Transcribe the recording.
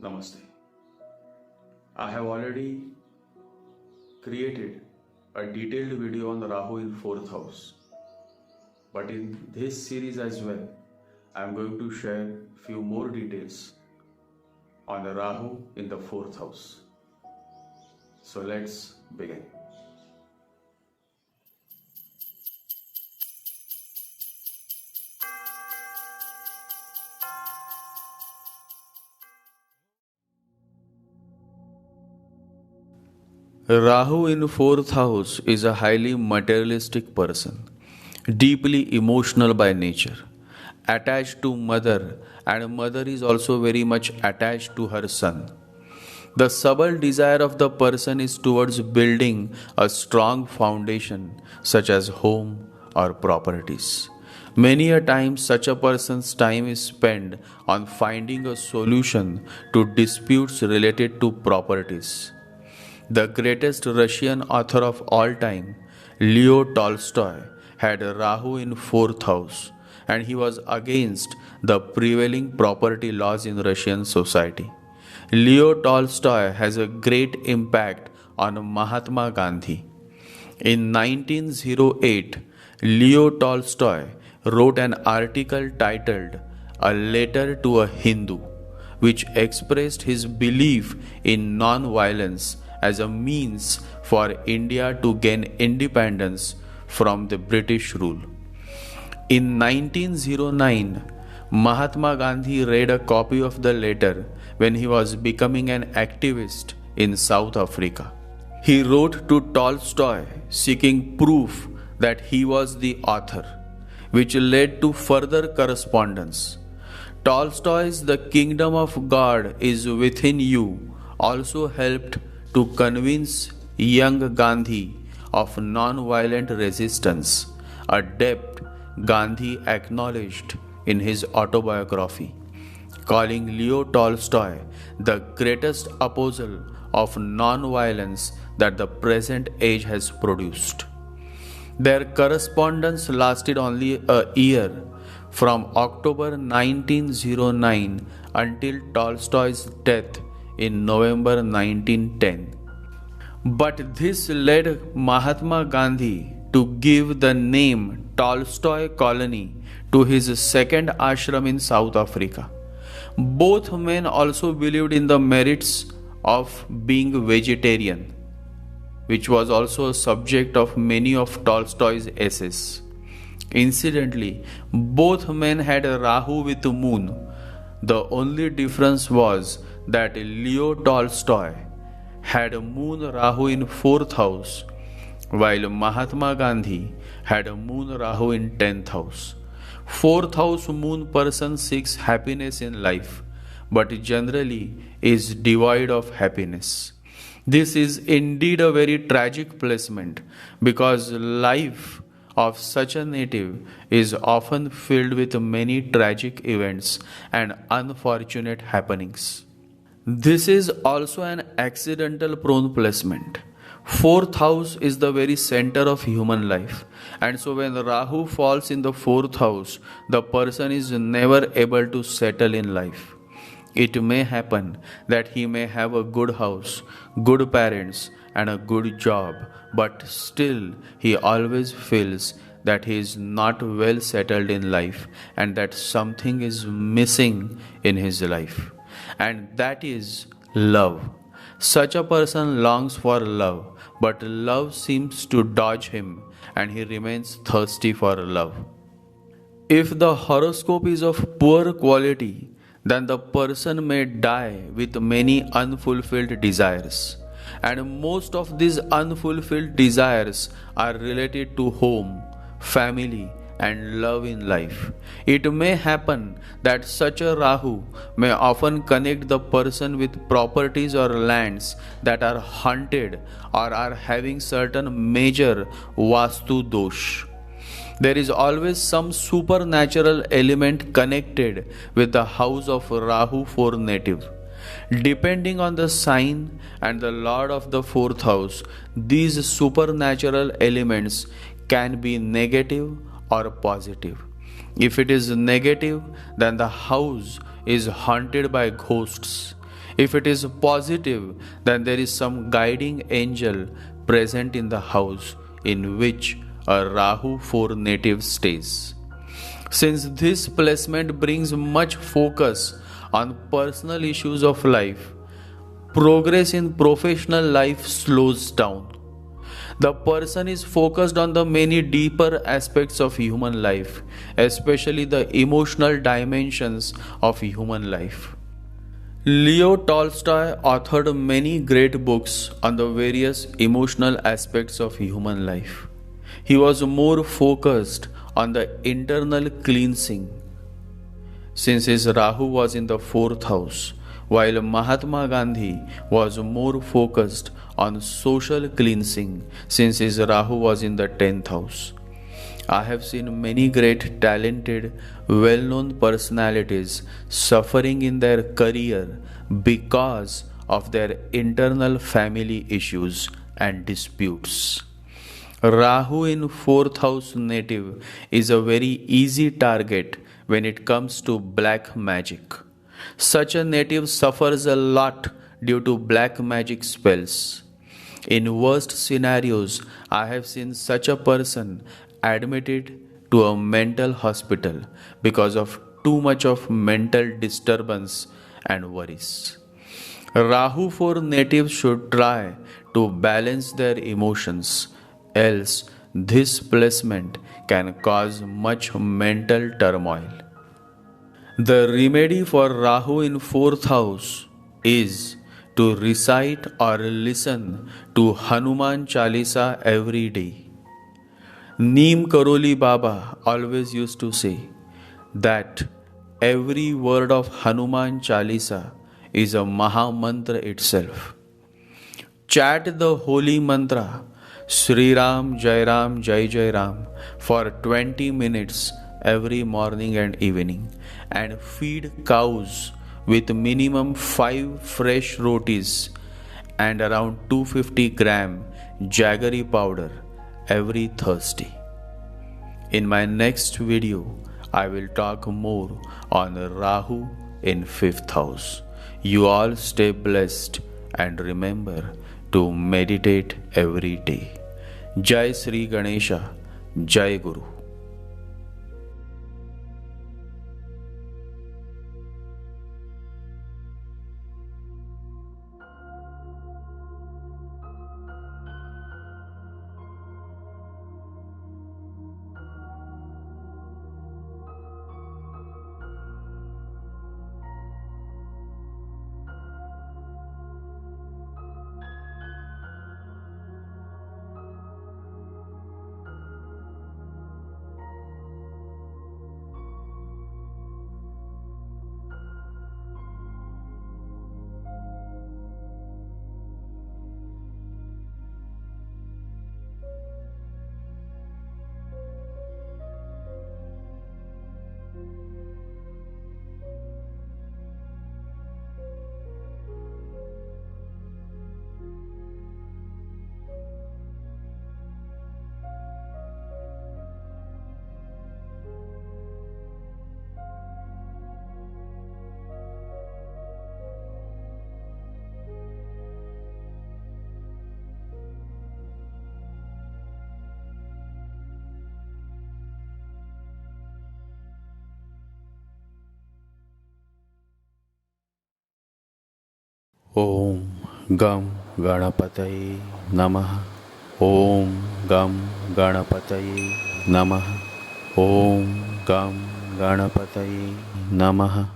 Namaste. I have already created a detailed video on the Rahu in 4th house. But in this series as well, I am going to share few more details on the Rahu in the 4th house. So let's begin. Rahu in 4th house is a highly materialistic person, deeply emotional by nature, attached to mother, and mother is also very much attached to her son. The subtle desire of the person is towards building a strong foundation such as home or properties. Many a time such a person's time is spent on finding a solution to disputes related to properties. The greatest Russian author of all time, Leo Tolstoy, had Rahu in 4th house, and he was against the prevailing property laws in Russian society. Leo Tolstoy has a great impact on Mahatma Gandhi. In 1908, Leo Tolstoy wrote an article titled A Letter to a Hindu, which expressed his belief in non-violence as a means for India to gain independence from the British rule. In 1909, Mahatma Gandhi read a copy of the letter when he was becoming an activist in South Africa. He wrote to Tolstoy seeking proof that he was the author, which led to further correspondence. Tolstoy's The Kingdom of God is Within You also helped to convince young Gandhi of non-violent resistance, a debt Gandhi acknowledged in his autobiography, calling Leo Tolstoy the greatest apostle of non-violence that the present age has produced. Their correspondence lasted only a year, from October 1909 until Tolstoy's death in November 1910. But this led Mahatma Gandhi to give the name Tolstoy Colony to his second ashram in South Africa. Both men also believed in the merits of being vegetarian, which was also a subject of many of Tolstoy's essays. Incidentally, both men had a Rahu with the moon. The only difference was that Leo Tolstoy had a moon Rahu in 4th house, while Mahatma Gandhi had a moon Rahu in 10th house. 4th house moon person seeks happiness in life, but generally is devoid of happiness. This is indeed a very tragic placement, because life of such a native is often filled with many tragic events and unfortunate happenings. This is also an accidental prone placement. 4th house is the very center of human life, and so when Rahu falls in the 4th house, the person is never able to settle in life. It may happen that he may have a good house, good parents, and a good job, but still he always feels that he is not well settled in life and that something is missing in his life. And that is love. Such a person longs for love, but love seems to dodge him and he remains thirsty for love. If the horoscope is of poor quality, then the person may die with many unfulfilled desires. And most of these unfulfilled desires are related to home, family, and love in life. It may happen that such a Rahu may often connect the person with properties or lands that are haunted or are having certain major Vastu dosh. There is always some supernatural element connected with the house of Rahu for native. Depending on the sign and the lord of the 4th house, these supernatural elements can be negative or positive. If it is negative, then the house is haunted by ghosts. If it is positive, then there is some guiding angel present in the house in which a Rahu 4 native stays. Since this placement brings much focus on personal issues of life, progress in professional life slows down. The person is focused on the many deeper aspects of human life, especially the emotional dimensions of human life. Leo Tolstoy authored many great books on the various emotional aspects of human life. He was more focused on the internal cleansing, since his Rahu was in the fourth house, while Mahatma Gandhi was more focused on social cleansing, since his Rahu was in the 10th house. I have seen many great, talented, well known personalities suffering in their career because of their internal family issues and disputes. Rahu in 4th house native is a very easy target when it comes to black magic. Such a native suffers a lot due to black magic spells. In worst scenarios, I have seen such a person admitted to a mental hospital because of too much of mental disturbance and worries. Rahu 4 natives should try to balance their emotions, else this placement can cause much mental turmoil. The remedy for Rahu in 4th house is to recite or listen to Hanuman Chalisa every day. Neem Karoli Baba always used to say that every word of Hanuman Chalisa is a Maha Mantra itself. Chant the holy mantra Sri Ram Jai Ram Jai Jai Ram for 20 minutes every morning and evening, and feed cows with minimum 5 fresh rotis and around 250 gram jaggery powder every Thursday. In my next video, I will talk more on Rahu in 5th house. You all stay blessed and remember to meditate every day. Jai Sri Ganesha, Jai Guru. Om Gam Ganapataye Namaha. Om Gam Ganapataye Namaha. Om Gam Ganapataye Namaha.